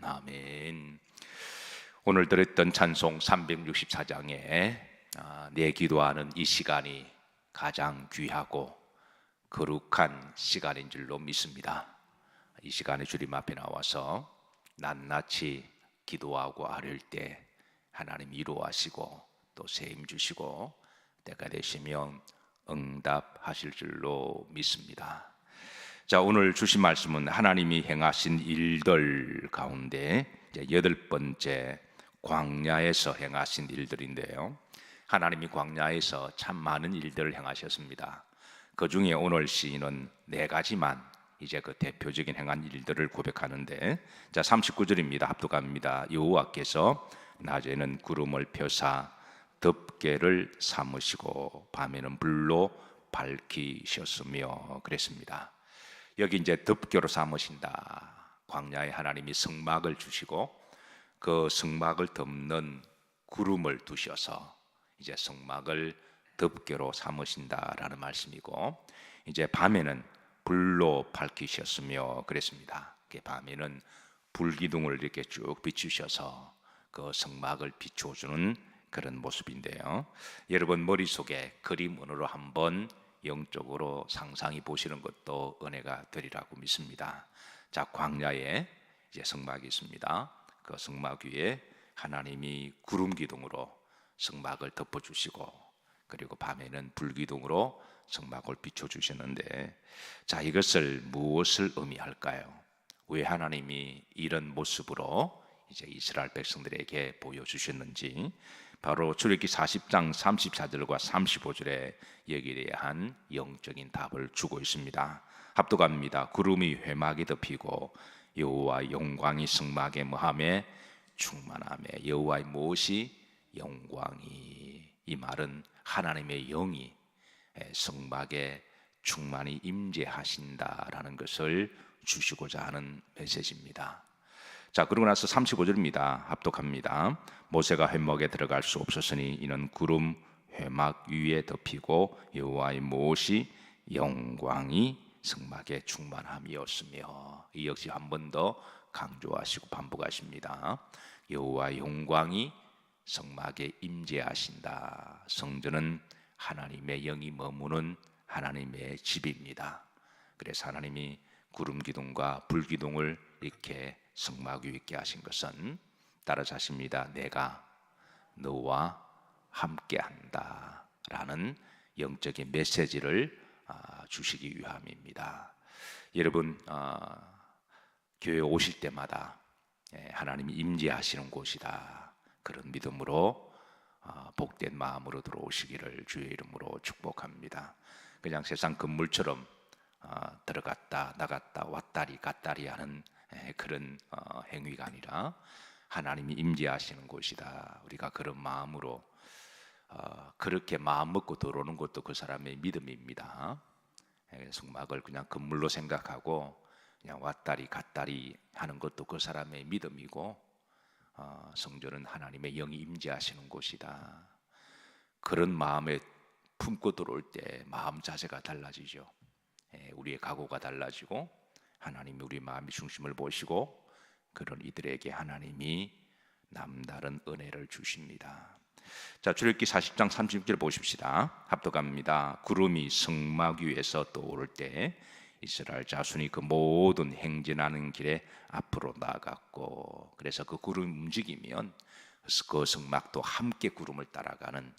아멘. 오늘 들었던 찬송 364장에 내 기도하는 이 시간이 가장 귀하고 거룩한 시간인 줄로 믿습니다. 이 시간에 주님 앞에 나와서 낱낱이 기도하고 아뢰을 때 하나님 위로하시고 또 세임 주시고 때가 되시면 응답하실 줄로 믿습니다. 자, 오늘 주신 말씀은 하나님이 행하신 일들 가운데 여덟 번째 광야에서 행하신 일들인데요. 하나님이 광야에서 참 많은 일들을 행하셨습니다. 그 중에 오늘 시인은 네 가지만 이제 그 대표적인 행한 일들을 고백하는데, 자 39절입니다. 합독합니다. 여호와께서 낮에는 구름을 펴사 덮개를 삼으시고 밤에는 불로 밝히셨으며 그랬습니다. 여기 이제 덮개로 삼으신다. 광야에 하나님이 성막을 주시고 그 성막을 덮는 구름을 두셔서 이제 성막을 덮개로 삼으신다라는 말씀이고, 이제 밤에는 불로 밝히셨으며 그랬습니다. 밤에는 불기둥을 이렇게 쭉 비추셔서 그 성막을 비춰주는 그런 모습인데요. 여러분 머릿속에 그림으로 한번 영적으로 상상해 보시는 것도 은혜가 되리라고 믿습니다. 자, 광야에 이제 성막이 있습니다. 그 성막 위에 하나님이 구름 기둥으로 성막을 덮어주시고, 그리고 밤에는 불기둥으로 성막을 비춰주시는데, 자, 이것을 무엇을 의미할까요? 왜 하나님이 이런 모습으로 이제 이스라엘 백성들에게 보여주셨는지, 바로 출애굽기 40장 34절과 35절에 여기에 대한 영적인 답을 주고 있습니다. 합독합니다. 구름이 회막에 덮이고 여호와의 영광이 성막에 머함에 충만하며, 여호와의 무엇이 영광이, 이 말은 하나님의 영이 성막에 충만히 임재하신다라는 것을 주시고자 하는 메시지입니다. 자, 그러고 나서 35절입니다. 합독합니다. 모세가 회막에 들어갈 수 없었으니 이는 구름 회막 위에 덮이고 여호와의 무엇이 영광이 성막에 충만함이었으며, 이 역시 한 번 더 강조하시고 반복하십니다. 여호와의 영광이 성막에 임재하신다. 성전은 하나님의 영이 머무는 하나님의 집입니다. 그래서 하나님이 구름 기둥과 불 기둥을 이렇게 성막 위에 있게 하신 것은 따라서 하십니다. 내가 너와 함께한다 라는 영적인 메시지를 주시기 위함입니다. 여러분 교회 오실 때마다 하나님이 임재하시는 곳이다, 그런 믿음으로 복된 마음으로 들어오시기를 주의 이름으로 축복합니다. 그냥 세상 건물처럼 들어갔다 나갔다 왔다리 갔다리 하는 그런 행위가 아니라 하나님이 임재하시는 곳이다. 우리가 그런 마음으로 그렇게 마음 먹고 들어오는 것도 그 사람의 믿음입니다. 성막을 그냥 건물로 생각하고 그냥 왔다리 갔다리 하는 것도 그 사람의 믿음이고, 성전은 하나님의 영이 임재하시는 곳이다. 그런 마음에 품고 들어올 때 마음 자세가 달라지죠. 우리의 각오가 달라지고 하나님이 우리 마음의 중심을 보시고 그런 이들에게 하나님이 남다른 은혜를 주십니다. 자, 출애굽기 40장 30절 보십시다. 합독합니다. 구름이 성막 위에서 떠오를 때 이스라엘 자손이 그 모든 행진하는 길에 앞으로 나아갔고, 그래서 그 구름이 움직이면 그 성막도 함께 구름을 따라가는,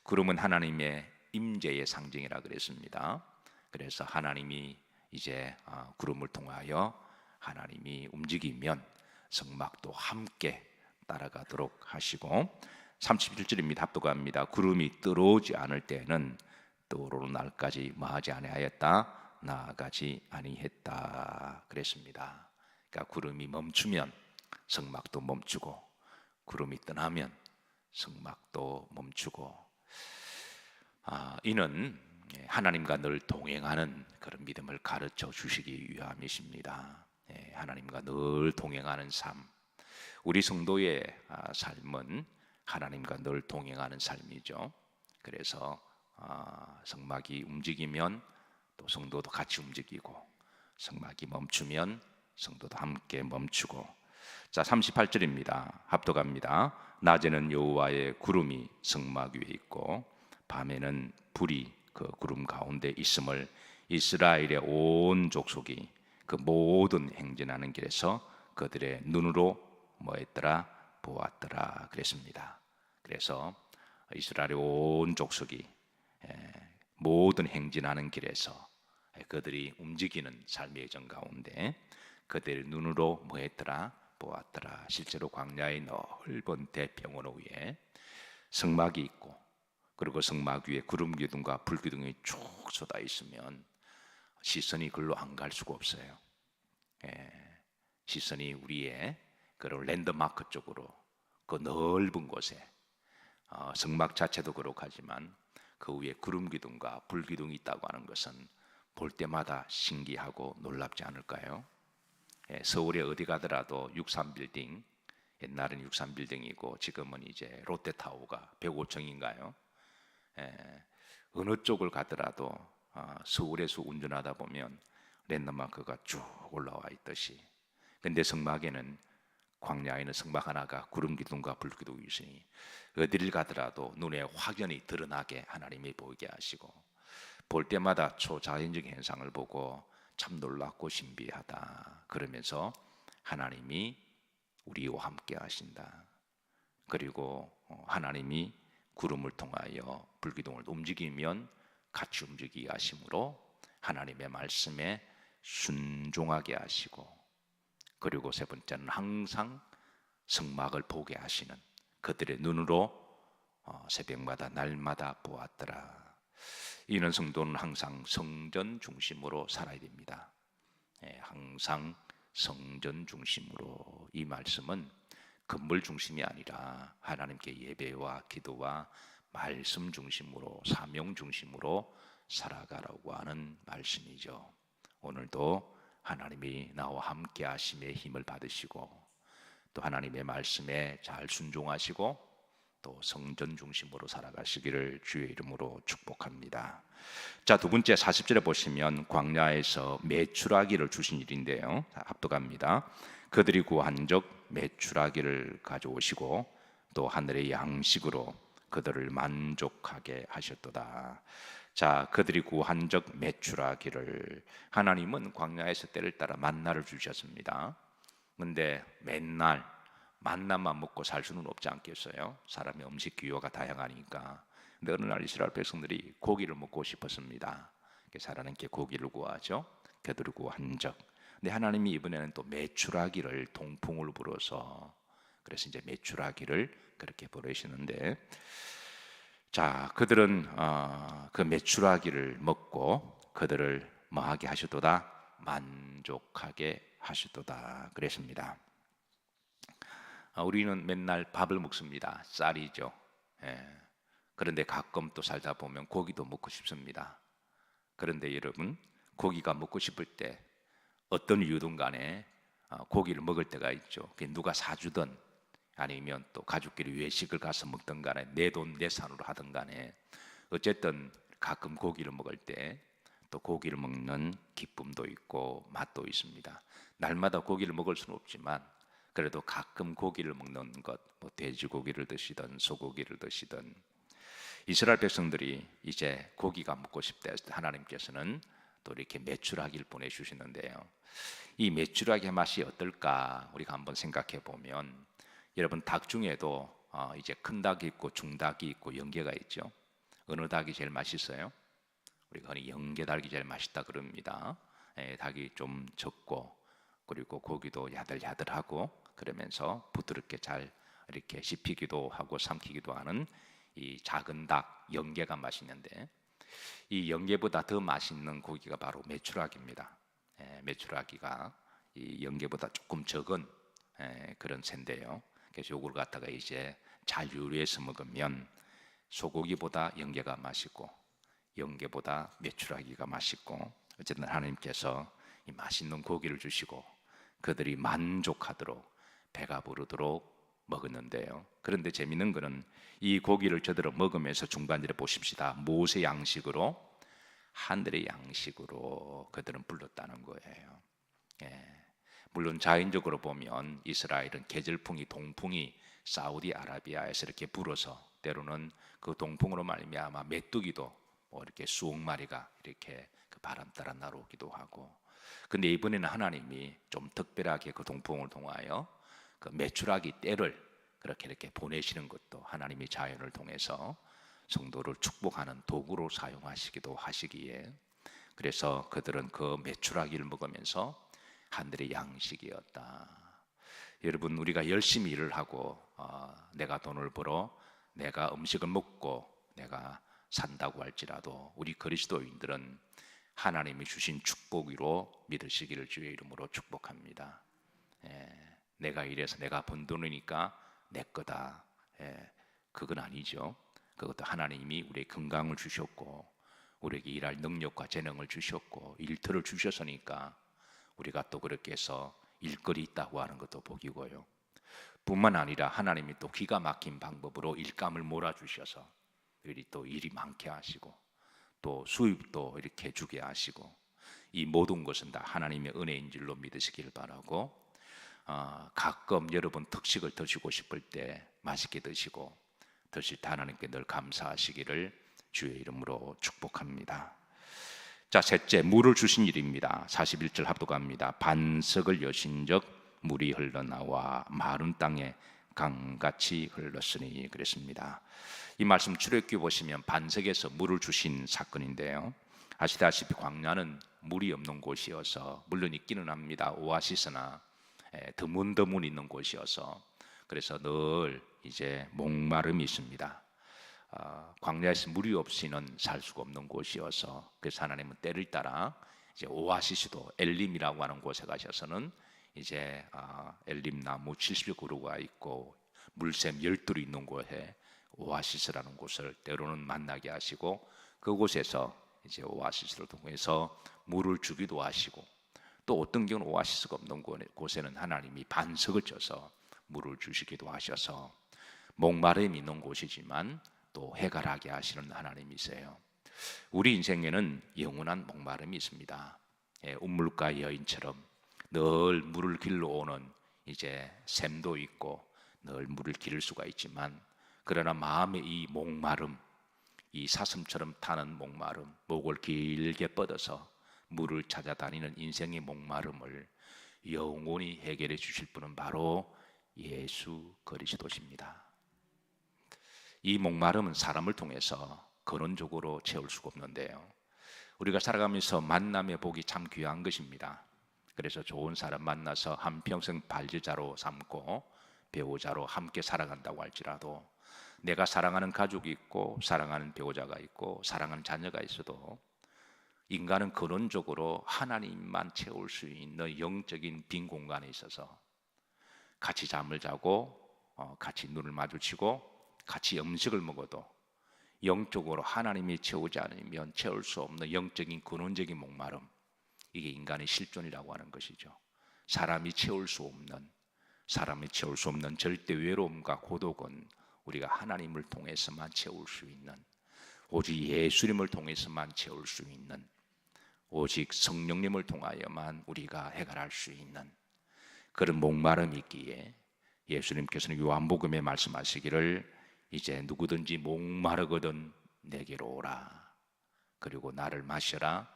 구름은 하나님의 임재의 상징이라 그랬습니다. 그래서 하나님이 이제 구름을 통하여 하나님이 움직이면 성막도 함께 따라가도록 하시고, 31절입니다. 합독합니다. 구름이 떨어오지 않을 때는 떠오르는 날까지 뭐하지 아니하였다, 나아가지 아니했다 그랬습니다. 그러니까 구름이 멈추면 성막도 멈추고, 구름이 떠나면 성막도 멈추고, 이는 하나님과 늘 동행하는 그런 믿음을 가르쳐 주시기 위함이십니다. 하나님과 늘 동행하는 삶, 우리 성도의 삶은 하나님과 늘 동행하는 삶이죠. 그래서 성막이 움직이면 또 성도도 같이 움직이고, 성막이 멈추면 성도도 함께 멈추고, 자, 38절입니다. 합독합니다. 낮에는 여호와의 구름이 성막 위에 있고 밤에는 불이 그 구름 가운데 있음을 이스라엘의 온 족속이 그 모든 행진하는 길에서 그들의 눈으로 뭐했더라? 보았더라 그랬습니다. 그래서 이스라엘의 온 족속이 모든 행진하는 길에서 그들이 움직이는 삶의 여정 가운데 그들의 눈으로 뭐했더라? 보았더라. 실제로 광야의 넓은 대평원 위에 성막이 있고 그리고 성막 위에 구름 기둥과 불 기둥이 쭉 쏟아 있으면 시선이 글로 안 갈 수가 없어요. 시선이 우리의 그런 랜드마크 쪽으로 그 넓은 곳에 성막 자체도 거룩하지만 그 위에 구름 기둥과 불 기둥이 있다고 하는 것은 볼 때마다 신기하고 놀랍지 않을까요? 서울에 어디 가더라도 63빌딩, 옛날에는 63빌딩이고 지금은 이제 롯데타워가 105층인가요? 어느 쪽을 가더라도 서울에서 운전하다 보면 랜드마크가 쭉 올라와 있듯이, 근데 성막에는 광야에는 성막 하나가 구름 기둥과 불 기둥이 있으니 어디를 가더라도 눈에 확연히 드러나게 하나님이 보이게 하시고 볼 때마다 초자연적 현상을 보고 참 놀랍고 신비하다 그러면서 하나님이 우리와 함께 하신다. 그리고 하나님이 구름을 통하여 불기둥을 움직이면 같이 움직이게 하심으로 하나님의 말씀에 순종하게 하시고, 그리고 세 번째는 항상 성막을 보게 하시는 그들의 눈으로 새벽마다 날마다 보았더라. 이는 성도는 항상 성전 중심으로 살아야 됩니다. 항상 성전 중심으로. 이 말씀은 건물 중심이 아니라 하나님께 예배와 기도와 말씀 중심으로, 사명 중심으로 살아가라고 하는 말씀이죠. 오늘도 하나님이 나와 함께 하심의 힘을 받으시고 또 하나님의 말씀에 잘 순종하시고 또 성전 중심으로 살아가시기를 주의 이름으로 축복합니다. 자, 두 번째 40절에 보시면 광야에서 메추라기를 주신 일인데요. 합독합니다. 그들이 구한 적 메추라기를 가져오시고 또 하늘의 양식으로 그들을 만족하게 하셨도다. 자, 그들이 구한 적 메추라기를, 하나님은 광야에서 때를 따라 만나를 주셨습니다. 근데 맨날 만나만 먹고 살 수는 없지 않겠어요? 사람의 음식 기호가 다양하니까. 근데 어느 날 이스라엘 백성들이 고기를 먹고 싶었습니다. 그래서 하나님께 고기를 구하죠. 그들을 구한 적. 근데 하나님이 이번에는 또 메추라기를 동풍을 불어서, 그래서 이제 메추라기를 그렇게 보내시는데, 자, 그들은 그 메추라기를 먹고 그들을 뭐하게 하셨도다? 만족하게 하셨도다 그랬습니다. 우리는 맨날 밥을 먹습니다. 쌀이죠. 그런데 가끔 또 살다 보면 고기도 먹고 싶습니다. 그런데 여러분, 고기가 먹고 싶을 때 어떤 이유든 간에 고기를 먹을 때가 있죠. 누가 사주든 아니면 또 가족끼리 외식을 가서 먹든 간에 내 돈 내산으로 하든 간에 어쨌든 가끔 고기를 먹을 때 또 고기를 먹는 기쁨도 있고 맛도 있습니다. 날마다 고기를 먹을 수는 없지만 그래도 가끔 고기를 먹는 것, 뭐 돼지고기를 드시든 소고기를 드시든, 이스라엘 백성들이 이제 고기가 먹고 싶다 했을 때 하나님께서는 또 이렇게 메추라기를 보내주시는데요. 이 메추라기의 맛이 어떨까 우리가 한번 생각해 보면, 여러분 닭 중에도 이제 큰 닭이 있고 중닭이 있고 영계가 있죠. 어느 닭이 제일 맛있어요? 우리가 흔히 영계닭이 제일 맛있다 그럽니다. 닭이 좀 적고 그리고 고기도 야들야들하고 그러면서 부드럽게 잘 이렇게 씹히기도 하고 삼키기도 하는 이 작은 닭 영계가 맛있는데, 이 영계보다 더 맛있는 고기가 바로 메추라기입니다. 메추라기가 이 영계보다 조금 적은 그런 새인데요. 그래서 요걸 갖다가 이제 잘 요리해서 먹으면 소고기보다 영계가 맛있고 영계보다 메추라기가 맛있고, 어쨌든 하나님께서 이 맛있는 고기를 주시고 그들이 만족하도록 배가 부르도록 먹었는데요. 그런데 재미있는 것은 이 고기를 저대로 먹으면서 중간절에 보십시다. 모세 양식으로, 하늘의 양식으로 그들은 불렀다는 거예요. 물론 자연적으로 보면 이스라엘은 계절풍이 동풍이 사우디아라비아에서 이렇게 불어서 때로는 그 동풍으로 말미암아 메뚜기도 뭐 이렇게 수억 마리가 이렇게 그 바람 따라 날아오기도 하고, 근데 이번에는 하나님이 좀 특별하게 그 동풍을 통하여 그 메추라기 떼를 그렇게 이렇게 보내시는 것도 하나님이 자연을 통해서 성도를 축복하는 도구로 사용하시기도 하시기에, 그래서 그들은 그 메추라기를 먹으면서 하늘의 양식이었다. 여러분, 우리가 열심히 일을 하고 내가 돈을 벌어 내가 음식을 먹고 내가 산다고 할지라도 우리 그리스도인들은 하나님이 주신 축복으로 믿으시기를 주의 이름으로 축복합니다. 내가 일해서 내가 번 돈이니까 내 거다. 그건 아니죠. 그것도 하나님이 우리의 건강을 주셨고 우리에게 일할 능력과 재능을 주셨고 일터를 주셨으니까 우리가 또 그렇게 해서 일거리 있다고 하는 것도 복이고요. 뿐만 아니라 하나님이 또 기가 막힌 방법으로 일감을 몰아주셔서 우리 또 일이 많게 하시고 또 수입도 이렇게 주게 하시고, 이 모든 것은 다 하나님의 은혜인 줄로 믿으시길 바라고, 가끔 여러분 특식을 드시고 싶을 때 맛있게 드시고 드실 때 하나님께 늘 감사하시기를 주의 이름으로 축복합니다. 자, 셋째, 물을 주신 일입니다. 41절 합독합니다. 반석을 여신적 물이 흘러나와 마른 땅에 강같이 흘렀으니 그랬습니다. 이 말씀 출애굽기 보시면 반석에서 물을 주신 사건인데요, 아시다시피 광야는 물이 없는 곳이어서, 물론 있기는 합니다. 오아시스나 드문드문 있는 곳이어서 그래서 늘 이제 목마름이 있습니다. 광야에서 물이 없이는 살 수가 없는 곳이어서, 그래서 하나님은 때를 따라 이제 오아시스도 엘림이라고 하는 곳에 가셔서는 이제 엘림 나무 70그루가 있고 물샘 12루 있는 곳에 오아시스라는 곳을 때로는 만나게 하시고, 그곳에서 이제 오아시스를 통해서 물을 주기도 하시고, 또 어떤 경우는 오아시스가 없는 곳에는 하나님이 반석을 쪄서 물을 주시기도 하셔서 목마름이 있는 곳이지만 또 해결하게 하시는 하나님이세요. 우리 인생에는 영원한 목마름이 있습니다. 운물가 여인처럼 늘 물을 길러 오는 이제 샘도 있고 늘 물을 기를 수가 있지만, 그러나 마음의 이 목마름, 이 사슴처럼 타는 목마름, 목을 길게 뻗어서 물을 찾아다니는 인생의 목마름을 영원히 해결해 주실 분은 바로 예수 그리스도십니다. 이 목마름은 사람을 통해서 근원적으로 채울 수가 없는데요, 우리가 살아가면서 만남의 복이 참 귀한 것입니다. 그래서 좋은 사람 만나서 한평생 발제자로 삼고 배우자로 함께 살아간다고 할지라도, 내가 사랑하는 가족이 있고 사랑하는 배우자가 있고 사랑하는 자녀가 있어도 인간은 근원적으로 하나님만 채울 수 있는 영적인 빈 공간에 있어서 같이 잠을 자고 같이 눈을 마주치고 같이 음식을 먹어도 영적으로 하나님이 채우지 않으면 채울 수 없는 영적인 근원적인 목마름, 이게 인간의 실존이라고 하는 것이죠. 사람이 채울 수 없는 절대 외로움과 고독은 우리가 하나님을 통해서만 채울 수 있는, 오직 예수님을 통해서만 채울 수 있는, 오직 성령님을 통하여만 우리가 해결할 수 있는 그런 목마름이 있기에, 예수님께서는 요한복음에 말씀하시기를 이제 누구든지 목마르거든 내게로 오라, 그리고 나를 마셔라,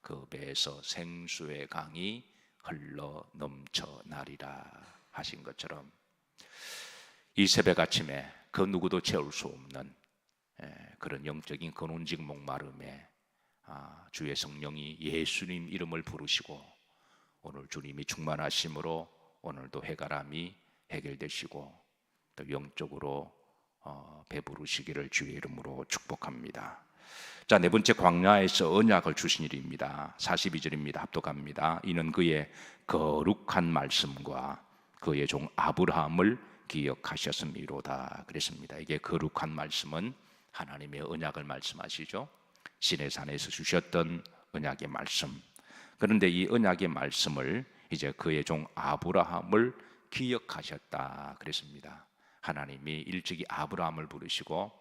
그 배에서 생수의 강이 흘러 넘쳐나리라 하신 것처럼, 이 새벽 아침에 그 누구도 채울 수 없는 그런 영적인 근원적 목마름에 주의 성령이 예수님 이름을 부르시고 오늘 주님이 충만하심으로 오늘도 해결함이 해결되시고 또 영적으로 배부르시기를 주의 이름으로 축복합니다. 자, 네 번째, 광야에서 언약을 주신 일입니다. 42절입니다. 합독합니다. 이는 그의 거룩한 말씀과 그의 종 아브라함을 기억하셨음이로다 그랬습니다. 이게 거룩한 말씀은 하나님의 언약을 말씀하시죠. 시내산에서 주셨던 언약의 말씀. 그런데 이 언약의 말씀을 이제 그의 종 아브라함을 기억하셨다 그랬습니다. 하나님이 일찍이 아브라함을 부르시고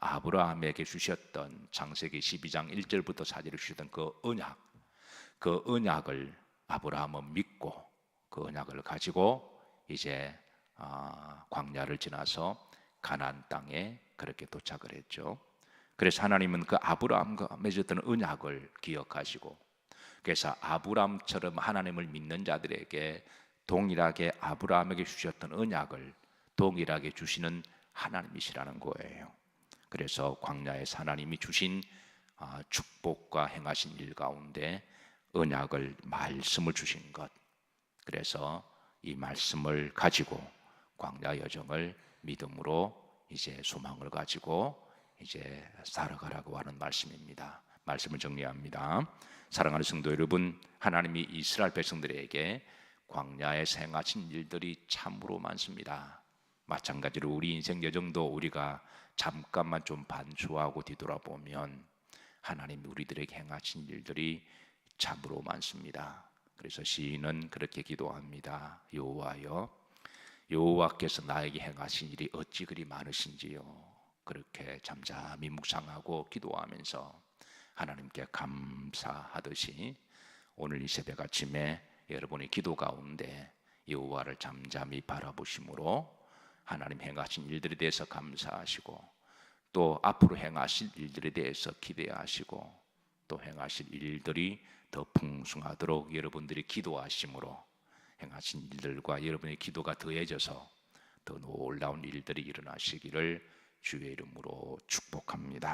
아브라함에게 주셨던 창세기 12장 1절부터 4절에 주셨던 그 언약을 아브라함은 믿고 그 그 언약을 가지고 이제 광야를 지나서 가나안 땅에 그렇게 도착을 했죠. 그래서 하나님은 그 아브라함과 맺었던 언약을 기억하시고, 그래서 아브라함처럼 하나님을 믿는 자들에게 동일하게 아브라함에게 주셨던 언약을 동일하게 주시는 하나님이시라는 거예요. 그래서 광야에서 하나님이 주신 축복과 행하신 일 가운데 언약을, 말씀을 주신 것, 그래서 이 말씀을 가지고 광야 여정을 믿음으로 이제 소망을 가지고 이제 살아가라고 하는 말씀입니다. 말씀을 정리합니다. 사랑하는 성도 여러분, 하나님이 이스라엘 백성들에게 광야에서 행하신 일들이 참으로 많습니다. 마찬가지로 우리 인생 여정도 우리가 잠깐만 좀 반추하고 뒤돌아보면 하나님이 우리들에게 행하신 일들이 참으로 많습니다. 그래서 시인은 그렇게 기도합니다. 여호와여, 여호와께서 나에게 행하신 일이 어찌 그리 많으신지요. 그렇게 잠잠히 묵상하고 기도하면서 하나님께 감사하듯이 오늘 이 새벽 아침에 여러분의 기도 가운데 여호와를 잠잠히 바라보심으로 하나님 행하신 일들에 대해서 감사하시고, 또 앞으로 행하실 일들에 대해서 기대하시고, 또 행하실 일들이 더 풍성하도록 여러분들이 기도하심으로 행하신 일들과 여러분의 기도가 더해져서 더 놀라운 일들이 일어나시기를 주의 이름으로 축복합니다.